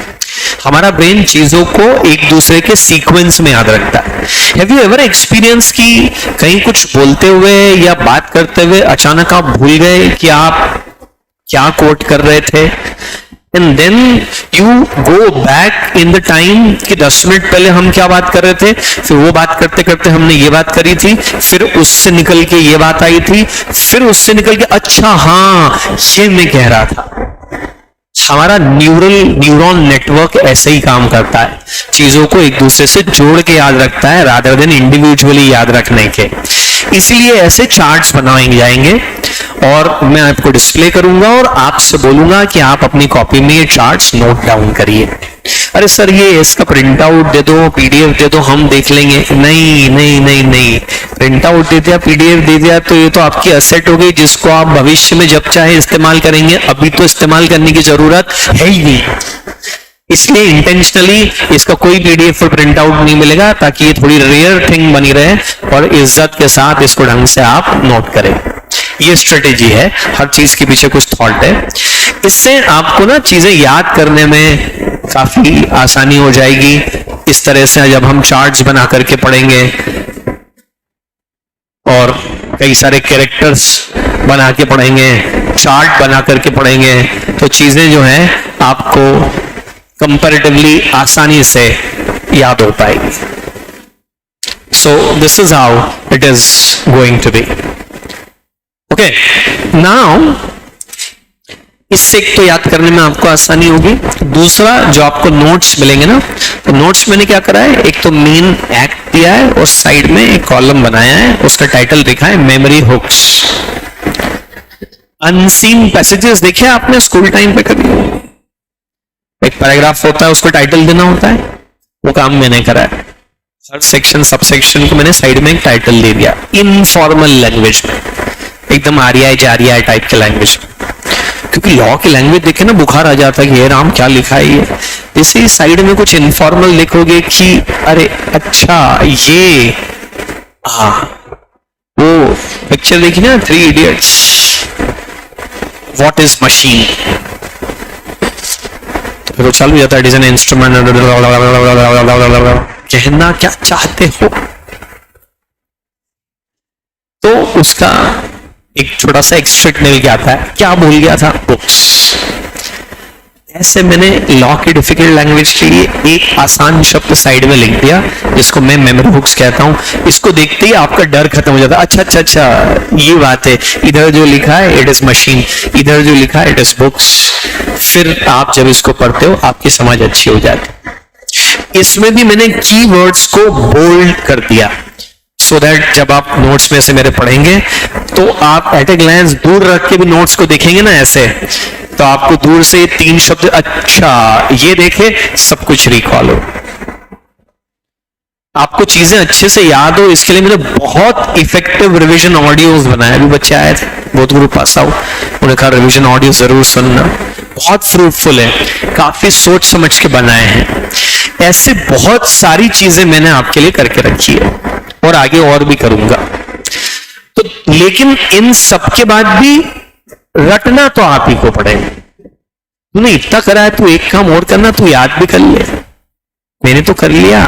हमारा ब्रेन चीजों को एक दूसरे के सीक्वेंस में याद रखता है। हैव यू एवर एक्सपीरियंस कि कहीं कुछ बोलते हुए या बात करते हुए अचानक आप भूल गए कि आप क्या कोट कर रहे थे, and then you go back in the time कि 10 मिनट पहले हम क्या बात कर रहे थे, फिर वो बात करते करते हमने ये बात करी थी, फिर उससे निकल के ये बात आई थी, फिर उससे निकल के अच्छा हाँ ये मैं कह रहा था। हमारा न्यूरॉन नेटवर्क ऐसे ही काम करता है, चीजों को एक दूसरे से जोड़ के याद रखता है रादर देन इंडिविजुअली याद रखने के। इसलिए ऐसे चार्ट्स बनाए जाएंगे और मैं आपको डिस्प्ले करूंगा और आपसे बोलूंगा कि आप अपनी कॉपी में ये चार्ट्स नोट डाउन करिए। अरे सर ये इसका प्रिंट आउट दे दो, पीडीएफ दे दो, हम देख लेंगे। नहीं नहीं नहीं नहीं, प्रिंट आउट दे दिया, पीडीएफ दे दिया तो ये तो आपकी असेट हो गई, जिसको आप भविष्य में जब चाहे इस्तेमाल करेंगे। अभी तो इस्तेमाल करने की जरूरत है ही नहीं, इसलिए इंटेंशनली इसका कोई पीडीएफ और प्रिंट आउट नहीं मिलेगा, ताकि ये थोड़ी रेयर थिंग बनी रहे और इज्जत के साथ इसको ढंग से आप नोट करें। ये स्ट्रेटेजी है, हर चीज के पीछे कुछ थॉट है। इससे आपको ना चीजें याद करने में काफी आसानी हो जाएगी। इस तरह से जब हम चार्ट्स बना करके पढ़ेंगे और कई सारे कैरेक्टर्स बना के पढ़ेंगे, चार्ट बना करके पढ़ेंगे, तो चीजें जो हैं आपको कंपैरेटिवली आसानी से याद हो पाएगी। So this is how it is going to be. Okay, now इससे एक तो याद करने में आपको आसानी होगी। दूसरा जो आपको नोट्स मिलेंगे ना, तो नोट्स मैंने क्या करा है, एक तो मेन एक्ट दिया है और साइड में एक कॉलम बनाया है, उसका टाइटल लिखा है मेमोरी हुक्स। अनसीन पैसेजेस देखिए आपने स्कूल टाइम पे कभी, एक पैराग्राफ होता है उसको टाइटल देना होता है, वो काम मैंने करा है। हर सेक्शन सब सेक्शन को मैंने साइड में एक टाइटल दे दिया, इनफॉर्मल लैंग्वेज में, एकदम आर्याय जारियाय टाइप के लैंग्वेज में। क्योंकि लॉ की लैंग्वेज देखे ना बुखार आ जाता है कि ये राम क्या लिखा है ये। इसी साइड में कुछ इनफॉर्मल लिखोगे कि अरे अच्छा ये वो पिक्चर देखी ना 3 इडियट्स, व्हाट इज मशीन, तो फिर वो चालू जाता है, इट इज एन इंस्ट्रूमेंट, कहना क्या चाहते हो। तो उसका एक छोटा सा एक्सट्रैक्ट मिल के आता है, क्या भूल गया था, बुक्स। ऐसे मैंने लॉ की डिफिकल्ट लैंग्वेज के लिए एक आसान शब्द साइड में लिख दिया, जिसको मैं मेमोरी बुक्स कहता हूं। इसको देखते ही आपका डर खत्म हो जाता है। अच्छा अच्छा अच्छा, ये बात है, इधर जो लिखा है इट इज मशीन, इधर जो लिखा है इट इज बुक्स। फिर आप जब इसको पढ़ते हो आपकी समझ अच्छी हो जाती है। इसमें भी मैंने कीवर्ड्स को बोल्ड कर दिया, सो दैट जब आप नोट्स में से मेरे पढ़ेंगे तो आप एट ए ग्लैंस दूर रख के भी नोट्स को देखेंगे ना ऐसे, तो आपको दूर से 3 शब्द, अच्छा ये देखे, सब कुछ रिकॉल हो, आपको चीजें अच्छे से याद हो। इसके लिए मैंने बहुत इफेक्टिव रिवीजन ऑडियोज बनाए। अभी बच्चे आए थे, बहुत ग्रुप पास आउट, उन्होंने कहा रिवीजन ऑडियो जरूर सुनना, बहुत फ्रूटफुल है, काफी सोच समझ के बनाए हैं। ऐसे बहुत सारी चीजें मैंने आपके लिए करके रखी है और आगे और भी करूंगा। तो लेकिन इन सब के बाद भी रटना तो आप ही को पड़ेगा। तूने इतना करा है, तू एक काम और करना, तू याद भी कर ले। मैंने तो कर लिया,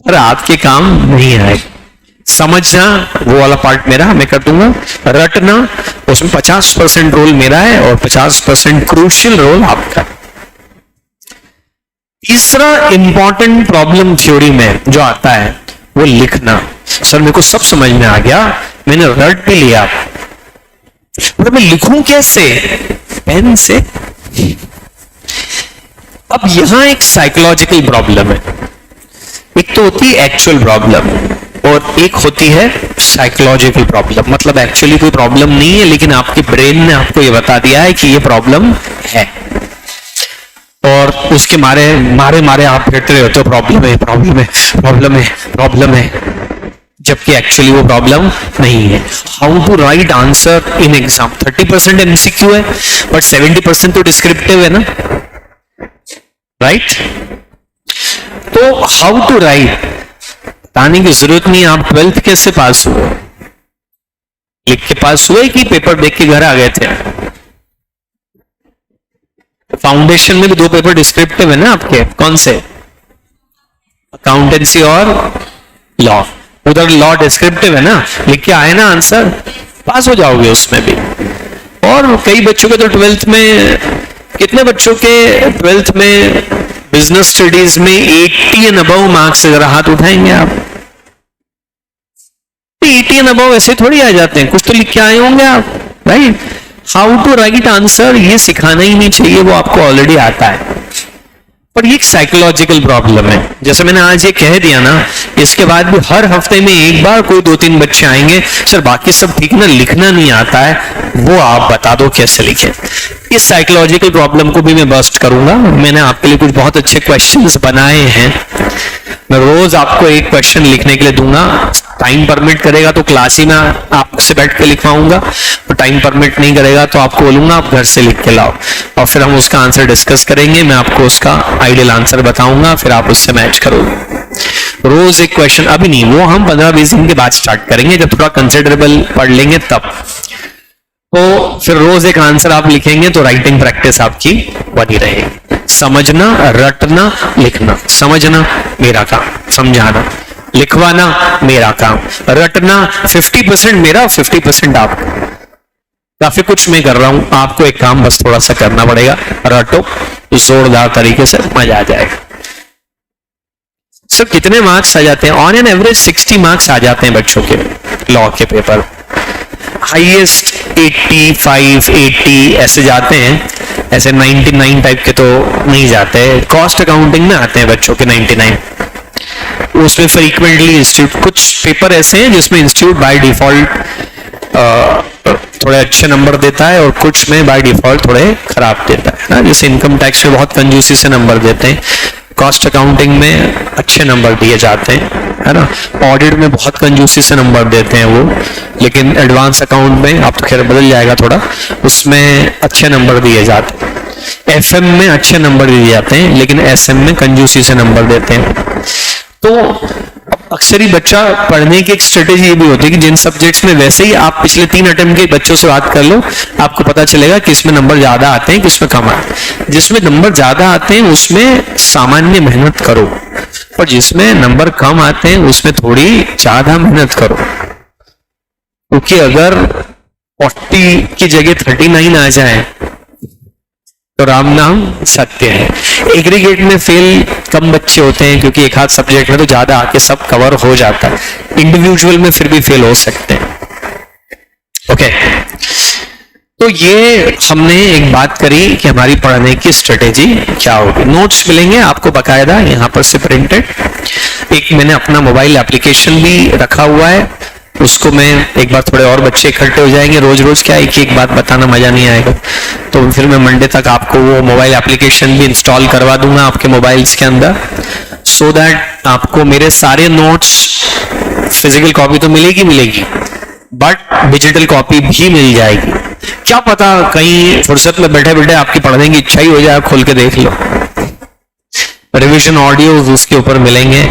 पर आपके काम नहीं आए। समझना वो वाला पार्ट मेरा, मैं कर दूंगा। रटना उसमें 50% रोल मेरा है और 50% क्रूशियल रोल आपका। तीसरा इंपॉर्टेंट प्रॉब्लम थ्योरी में जो आता है वो लिखना। सर मेरे को सब समझ में आ गया, मैंने रट भी लिया, पर मैं लिखूं कैसे? पेन से। अब यहां एक साइकोलॉजिकल प्रॉब्लम है। एक तो होती है एक्चुअल प्रॉब्लम और एक होती है साइकोलॉजिकल प्रॉब्लम। मतलब एक्चुअली कोई प्रॉब्लम नहीं है, लेकिन आपके ब्रेन ने आपको ये बता दिया है कि ये प्रॉब्लम है, और उसके मारे मारे आप फिरते रहे होते हो, प्रॉब्लम है प्रॉब्लम है प्रॉब्लम है प्रॉब्लम है, जबकि एक्चुअली वो प्रॉब्लम नहीं है। How to write answer in exam, 30% MCQ है बट 70% तो डिस्क्रिप्टिव है ना, राइट? तो हाउ टू राइट बताने की जरूरत नहीं। आप 12th कैसे पास हुए? लिख के पास हुए कि पेपर देख के घर आ गए थे? फाउंडेशन में भी 2 पेपर डिस्क्रिप्टिव है ना आपके, कौन से? अकाउंटेंसी और लॉ। उधर लॉ डिस्क्रिप्टिव है ना, लिख के आए ना आंसर, पास हो जाओगे उसमें भी। और कई बच्चों के तो 12th में, कितने बच्चों के 12th में बिजनेस स्टडीज में 80 एंड अबव मार्क्स? अगर हाथ उठाएंगे आप, 80 एंड अबव ऐसे थोड़ी आ जाते हैं, कुछ तो लिख के आए होंगे आप, right? How to write answer ये सिखाना ही नहीं चाहिए, वो आपको ऑलरेडी आता है। पर ये एक साइकोलॉजिकल प्रॉब्लम है। जैसे मैंने आज ये कह दिया ना, इसके बाद भी हर हफ्ते में एक बार कोई 2-3 बच्चे आएंगे, सर बाकी सब ठीक ना, लिखना नहीं आता है, वो आप बता दो कैसे लिखें। इस साइकोलॉजिकल प्रॉब्लम को भी मैं बस्ट करूंगा। मैंने आपके लिए कुछ बहुत अच्छे क्वेश्चंस बनाए हैं, मैं रोज आपको एक क्वेश्चन लिखने के लिए दूंगा। टाइम परमिट करेगा तो क्लास ही में आपसे बैठ के लिखवाऊंगा, और टाइम परमिट नहीं करेगा तो आपको बोलूंगा आप घर से लिख के लाओ, और फिर हम उसका आंसर डिस्कस करेंगे। मैं आपको उसका आइडियल आंसर बताऊंगा, फिर आप उससे मैच करोगे। रोज एक क्वेश्चन, अभी नहीं, वो हम 15-20 दिन के बाद स्टार्ट करेंगे, जब थोड़ा कंसिडरेबल पढ़ लेंगे तब। तो फिर रोज एक आंसर आप लिखेंगे तो राइटिंग प्रैक्टिस आपकी बनी रहेगी। समझना, रटना, लिखना। समझना मेरा काम, समझाना, लिखवाना मेरा काम, रटना 50% मेरा, 50% आपका। काफी कुछ मैं कर रहा हूं, आपको एक काम बस थोड़ा सा करना पड़ेगा, रटो जोरदार तरीके से, मजा आ जाएगा। सर कितने मार्क्स आ जाते हैं? ऑन एन एवरेज 60 मार्क्स आ जाते हैं बच्चों के लॉ के पेपर। हाईएस्ट 85, 80 ऐसे जाते हैं, ऐसे 99 टाइप के तो नहीं जाते। कॉस्ट अकाउंटिंग में आते हैं बच्चों के 99। उसमें फ्रीक्वेंटली इंस्टीट्यूट, कुछ पेपर ऐसे हैं जिसमें इंस्टीट्यूट बाय डिफॉल्ट थोड़े अच्छे नंबर देता है और कुछ में बाय डिफॉल्ट थोड़े खराब देता है ना। जैसे इनकम टैक्स में बहुत कंजूसी से नंबर देते हैं, कॉस्ट अकाउंटिंग में अच्छे नंबर दिए जाते हैं, है ना। ऑडिट में बहुत कंजूसी से नंबर देते हैं वो, लेकिन एडवांस अकाउंट में, आप तो खैर बदल जाएगा थोड़ा, उसमें अच्छे नंबर दिए जाते हैं। एफएम में अच्छे नंबर दिए जाते हैं, लेकिन एसएम में कंजूसी से नंबर देते हैं। तो अक्सर ही बच्चा पढ़ने की एक स्ट्रेटेजी ये भी होती है कि जिन सब्जेक्ट्स में वैसे ही आप पिछले 3 अटेम्प्ट के बच्चों से बात कर लो, आपको पता चलेगा कि इसमें नंबर ज्यादा आते हैं, किसमें कम आते हैं। जिसमें नंबर ज्यादा आते हैं उसमें सामान्य मेहनत करो, और जिसमें नंबर कम आते हैं उसमें थोड़ी ज्यादा मेहनत करो। क्योंकि अगर 40 की जगह 39 आ जाए तो राम नाम सत्य है। एग्रीगेट में फेल कम बच्चे होते हैं क्योंकि एक आध सब्जेक्ट में तो ज्यादा आके सब कवर हो जाता है, इंडिविजुअल में फिर भी फेल हो सकते हैं। ओके, तो ये हमने एक बात करी कि हमारी पढ़ने की स्ट्रेटेजी क्या होगी। नोट्स मिलेंगे आपको बकायदा यहाँ पर से प्रिंटेड। एक मैंने अपना मोबाइल एप्लीकेशन भी रखा हुआ है, उसको मैं एक बार थोड़े और बच्चे इकट्ठे हो जाएंगे, रोज रोज क्या एक बात बताना मजा नहीं आएगा, तो फिर मैं मंडे तक आपको वो मोबाइल एप्लीकेशन भी इंस्टॉल करवा दूंगा आपके मोबाइल्स के अंदर, सो दैट आपको मेरे सारे नोट्स, फिजिकल कॉपी तो मिलेगी बट डिजिटल कॉपी भी मिल जाएगी। क्या पता कहीं फुर्सत में बैठे बैठे आपकी पढ़ने की इच्छा ही हो जाए, खोल के देख लो। रिवीजन ऑडियो उसके ऊपर मिलेंगे,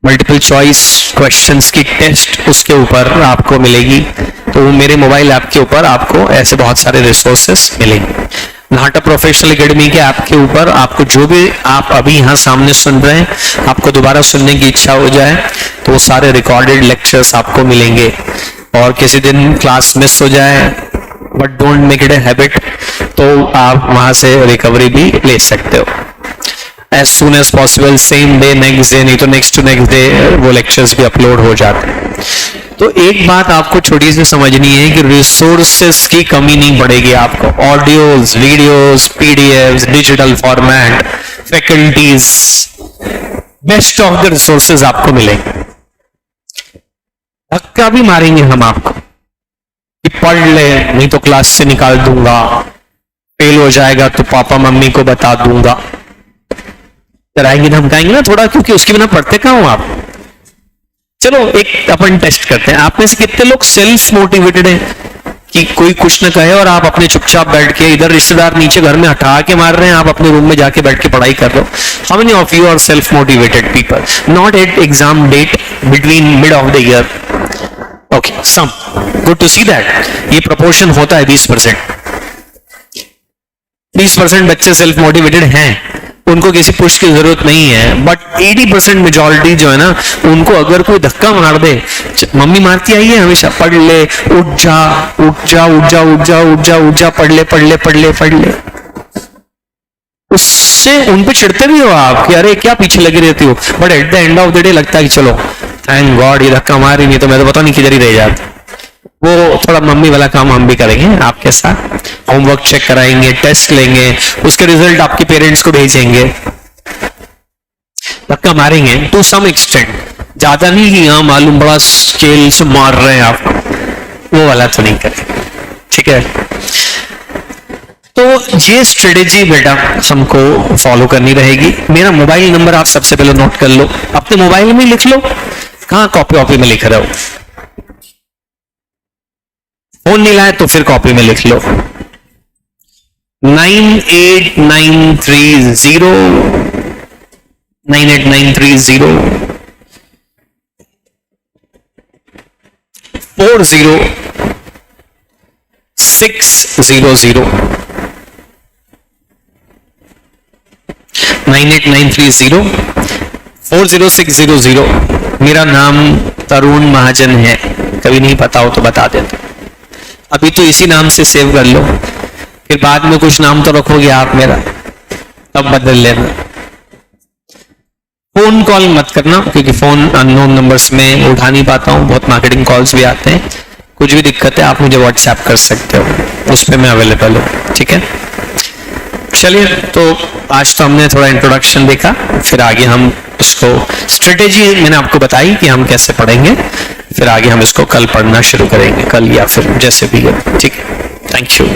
मल्टीपल चॉइस क्वेश्चंस की टेस्ट उसके ऊपर आपको मिलेगी। तो वो मेरे मोबाइल ऐप के ऊपर आपको ऐसे बहुत सारे रिसोर्सेस मिलेंगे। नाटा प्रोफेशनल एकेडमी के ऐप के ऊपर आपको जो भी आप अभी यहाँ सामने सुन रहे हैं, आपको दोबारा सुनने की इच्छा हो जाए तो वो सारे रिकॉर्डेड लेक्चर्स आपको मिलेंगे। और किसी दिन क्लास मिस हो जाए, but don't make it a habit, तो आप वहां से रिकवरी भी ले सकते हो as soon as possible, same day, next day, नहीं तो नेक्स्ट टू नेक्स्ट डे वो लेक्चर्स भी अपलोड हो जाते हैं। तो एक बात आपको छोटी सी समझनी है कि रिसोर्सेस की कमी नहीं पड़ेगी आपको। Audios, videos, PDFs, digital format, faculties, best of the resources आपको मिलेंगे। धक्का भी मारेंगे हम आपको कि पढ़ ले, नहीं तो क्लास से निकाल दूंगा, फेल हो जाएगा तो पापा मम्मी को बता दूंगा, डराएंगे धमकाएंगे ना थोड़ा, क्योंकि उसके बिना पढ़ते कहाँ हो आप। चलो एक अपन टेस्ट करते हैं, आप में से कितने लोग सेल्फ मोटिवेटेड हैं कि कोई कुछ न कहे और आप अपने चुपचाप बैठ के, इधर रिश्तेदार नीचे घर में हटा के मार रहे हैं, आप अपने रूम में जाके बैठ के पढ़ाई कर रहे हो। How many of you are self motivated people, not at exam date, between mid of the year? Okay, some, good to see that. ये प्रोपोर्शन होता है 20%। 20% बच्चे सेल्फ मोटिवेटेड हैं, उनको किसी पुश की जरूरत नहीं है, बट 80% मेजॉरिटी जो है ना, उनको अगर कोई धक्का मार दे, मम्मी मारती आई है हमेशा, पढ़ ले, उठ जा उठ जा उठ जा उठ जा उठ जा उठ जा, पढ़ ले पढ़ ले पढ़ ले पढ़ ले, उससे उन पे चिढ़ते भी हो आप कि अरे क्या पीछे लगी रहती हो, but at the end of the day लगता है कि चलो थैंक गॉड ये धक्का मार ही नहीं तो मैं तो पता नहीं किधर ही रह जाता। वो थोड़ा मम्मी वाला काम हम भी करेंगे आपके साथ, होमवर्क चेक कराएंगे, टेस्ट लेंगे, उसके रिजल्ट आपके पेरेंट्स को भेजेंगे, धक्का मारेंगे टू सम एक्सटेंट, ज्यादा नहीं कि हाँ मालूम बड़ा स्केल से मार रहे हैं आप, वो वाला तो नहीं करेंगे, ठीक है। तो ये स्ट्रेटेजी बेटा हमको फॉलो करनी रहेगी। मेरा मोबाइल नंबर आप सबसे पहले नोट कर लो, अपने मोबाइल में लिख लो, कहाँ कॉपी वॉपी में लिख रहे हो, फोन नहीं लाए तो फिर कॉपी में लिख लो, 98930 40600 98930 मेरा नाम तरुण महाजन है, कभी नहीं पता हो तो बता देता। अभी तो इसी नाम से सेव कर लो, फिर बाद में कुछ नाम तो रखोगे आप मेरा, तब बदल लेना। फोन कॉल मत करना क्योंकि फोन अननोन नंबर्स में उठा नहीं पाता हूँ, बहुत मार्केटिंग कॉल्स भी आते हैं। कुछ भी दिक्कत है आप मुझे व्हाट्सएप कर सकते हो, उस पर मैं अवेलेबल हूँ, ठीक है। चलिए, तो आज तो हमने थोड़ा इंट्रोडक्शन देखा, फिर आगे हम इसको स्ट्रेटेजी मैंने आपको बताई कि हम कैसे पढ़ेंगे, फिर आगे हम इसको कल पढ़ना शुरू करेंगे, कल या फिर जैसे भी है, ठीक है। Thank you.